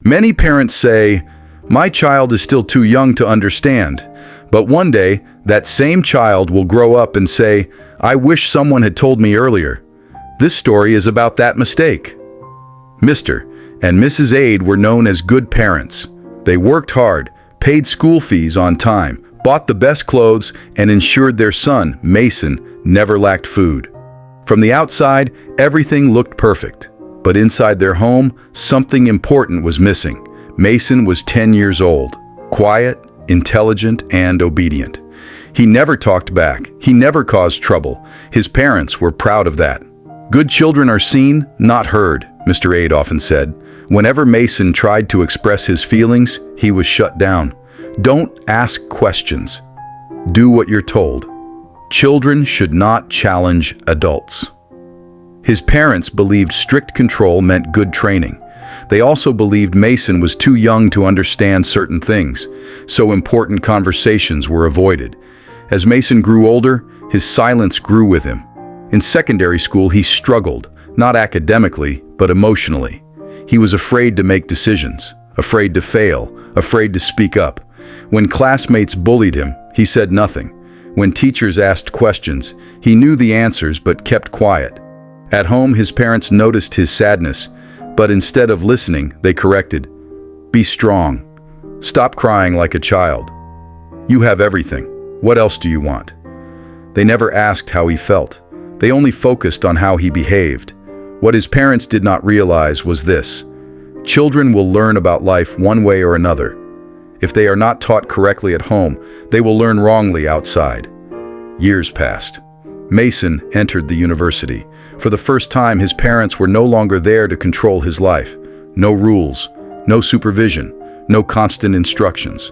Many parents say, "My child is still too young to understand." But one day, that same child will grow up and say, "I wish someone had told me earlier." This story is about that mistake. Mr. and Mrs. Aid were known as good parents. They worked hard, paid school fees on time, bought the best clothes, and ensured their son, Mason, never lacked food. From the outside, everything looked perfect. But inside their home, something important was missing. Mason was 10 years old, quiet, intelligent, and obedient. He never talked back. He never caused trouble. His parents were proud of that. "Good children are seen, not heard," Mr. Aid often said. Whenever Mason tried to express his feelings, he was shut down. Don't ask questions. Do what you're told. Children should not challenge adults. His parents believed strict control meant good training. They also believed Mason was too young to understand certain things, so important conversations were avoided. As Mason grew older, his silence grew with him. In secondary school, he struggled, not academically, but emotionally. He was afraid to make decisions, afraid to fail, afraid to speak up. When classmates bullied him, he said nothing. When teachers asked questions, he knew the answers but kept quiet. At home, his parents noticed his sadness, but instead of listening, they corrected. "Be strong. Stop crying like a child. You have everything. What else do you want?" They never asked how he felt. They only focused on how he behaved. What his parents did not realize was this: children will learn about life one way or another. If they are not taught correctly at home, they will learn wrongly outside. Years passed. Mason entered the university. For the first time, his parents were no longer there to control his life. No rules, no supervision, no constant instructions.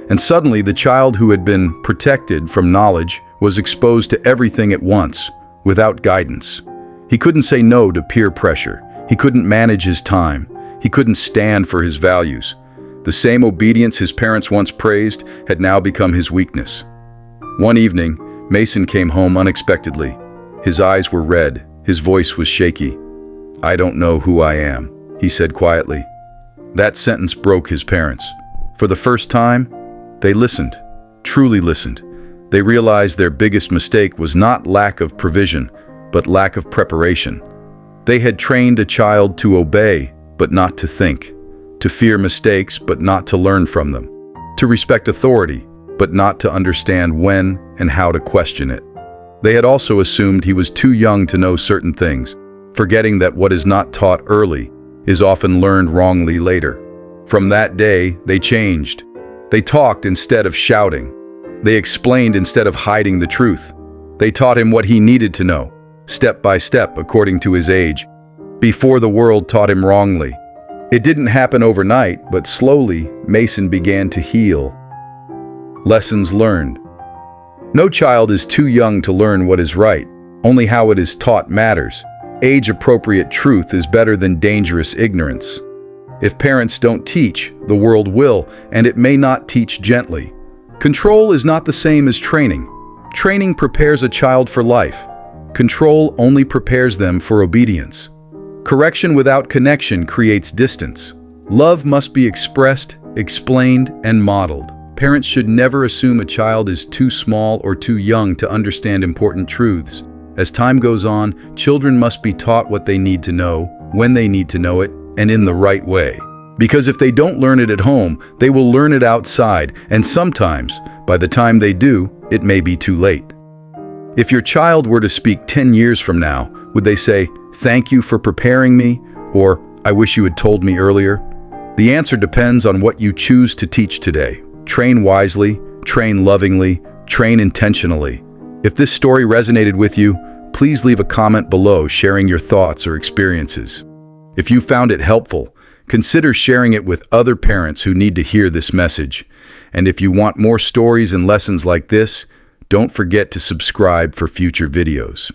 And suddenly, the child who had been protected from knowledge was exposed to everything at once, without guidance. He couldn't say no to peer pressure. He couldn't manage his time. He couldn't stand for his values. The same obedience his parents once praised had now become his weakness. One evening, Mason came home unexpectedly. His eyes were red. His voice was shaky. "I don't know who I am," he said quietly. That sentence broke his parents. For the first time, they listened, truly listened. They realized their biggest mistake was not lack of provision, but lack of preparation. They had trained a child to obey, but not to think, to fear mistakes, but not to learn from them, to respect authority, but not to understand when and how to question it. They had also assumed he was too young to know certain things, forgetting that what is not taught early is often learned wrongly later. From that day, they changed. They talked instead of shouting. They explained instead of hiding the truth. They taught him what he needed to know, step by step according to his age, before the world taught him wrongly. It didn't happen overnight, but slowly, Mason began to heal. Lessons learned. No child is too young to learn what is right. Only how it is taught matters. Age-appropriate truth is better than dangerous ignorance. If parents don't teach, the world will, and it may not teach gently. Control is not the same as training. Training prepares a child for life. Control only prepares them for obedience. Correction without connection creates distance. Love must be expressed, explained, and modeled. Parents should never assume a child is too small or too young to understand important truths. As time goes on, children must be taught what they need to know, when they need to know it, and in the right way. Because if they don't learn it at home, they will learn it outside, and sometimes, by the time they do, it may be too late. If your child were to speak 10 years from now, would they say, "Thank you for preparing me," or "I wish you had told me earlier"? The answer depends on what you choose to teach today. Train wisely, train lovingly, train intentionally. If this story resonated with you, please leave a comment below sharing your thoughts or experiences. If you found it helpful, consider sharing it with other parents who need to hear this message. And if you want more stories and lessons like this, don't forget to subscribe for future videos.